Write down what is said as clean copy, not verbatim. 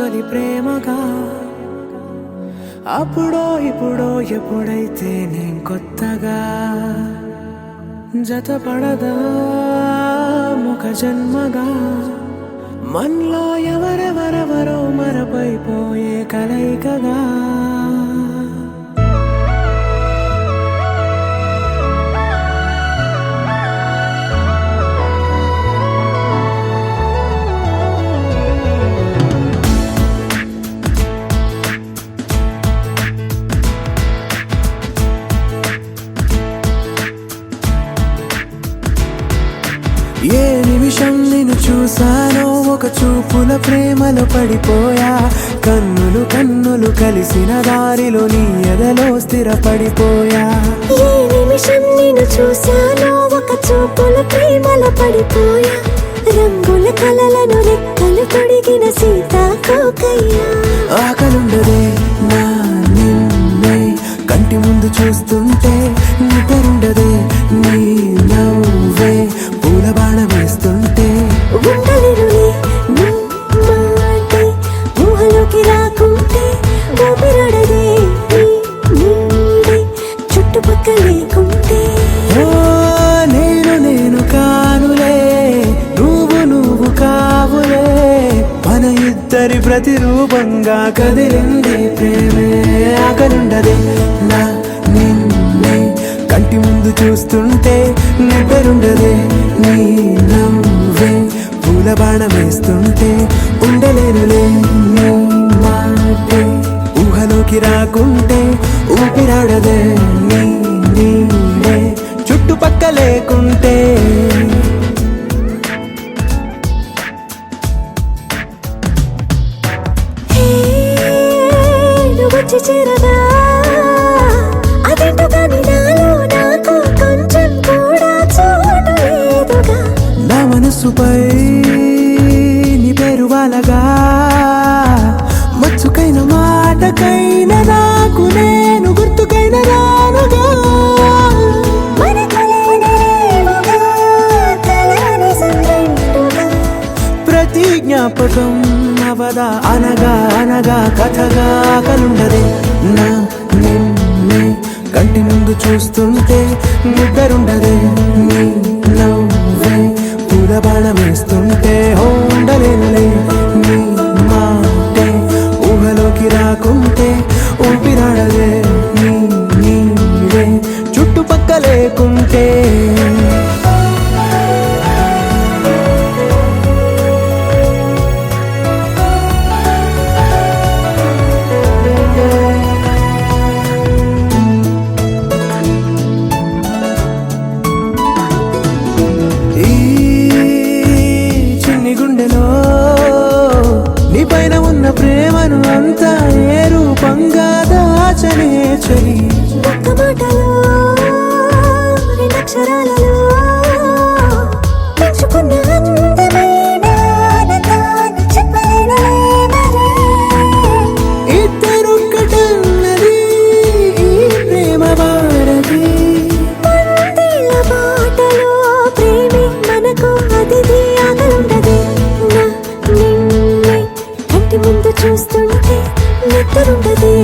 తొలి ప్రేమగా అప్పుడో ఇప్పుడో ఎప్పుడైతే నేను కొత్తగా జతపడదా ముఖ జన్మగా మనలో ఎవరెవరెవరో మరపైపోయే కలయికగా ఏ నిమిషం నిన్ను చూసానో ఒక చూపుల ప్రేమలో పడిపోయా కన్నులు కన్నులు కలిసిన దారిలో నీ ఎదలో స్థిరపడిపోయా ఏ నిమిషం నిన్ను చూసానో ఒక చూపుల ప్రేమలో పడిపోయా రంగుల కలలను రెక్కలు తొడిగిన సీతాకోకయ్యా ఆకలుండదే నా నిన్నే కంటి ముందు చూస్తుంటే నిద్రుండదే నీ నవ్వే పూల బాణ వేస్తుంటే ఉండలేనులే నీ మాటే ఊహలోకి రాకుంటే ఊపిరాడదే నీ నీడే చుట్టుపక్కల లేకుంటే ఓ నేను కానులే నువ్వు కావులే మన ఇద్దరి ప్రతిరూపంగా కదిలింది ప్రేమే ఆకలుండదే నా నిన్నే కంటి ముందు చూస్తుంటే నిద్రుండదే నీ నవ్వే పూల బాణ వేస్తుంటే ఉండలేనులే నీ మాటే ఊహలోకి రాకుంటే ఊపిరాడదే నీ నీడే చుట్టుపక్క లేకుంటే వచ్చి చేరదా అదేంటో కానీ నాలో నాకు కొంచెం కూడా చోటు లేదుగా నా మనసుపై నీ పేరు వాలగా మచ్చుకైన మాటకైన నాకు నేను గుర్తుకైన రానుగా మనకులేనిరేవుగా, కలని సంగంటుగా. ప్రతి జ్ఞాపకం అవదా అనగా అనగా కథగా కలుండదే నా నిన్నే కంటి ముందు చూస్తుంటే నిద్రుండదే నీ నవ్వే పూల బాణ వేస్తుంటే ఉండలేనులే నీ మాటే ఊహలోకి రాకుంటే ఊపిరాడదే నీ నీడే చుట్టుపక్క లేకుంటే నీపైన ఉన్న ప్రేమను అంతా ఏ రూపంగా దాచనే చలి ఒక్క మాటలో రెండక్షరాలలో పెంచుకున్న అందమైన ఆనందాన్ని చెప్పలేనులే మరి. ఇద్దరొక్కటన్నది ఈ ప్రేమ భారతి పందిళ్ళ బాటలో ప్రేమే మనకు అతిథి ఆకలుండదే నా నిన్నే కంటి ముందు చూస్తుంటే నిద్రుండదే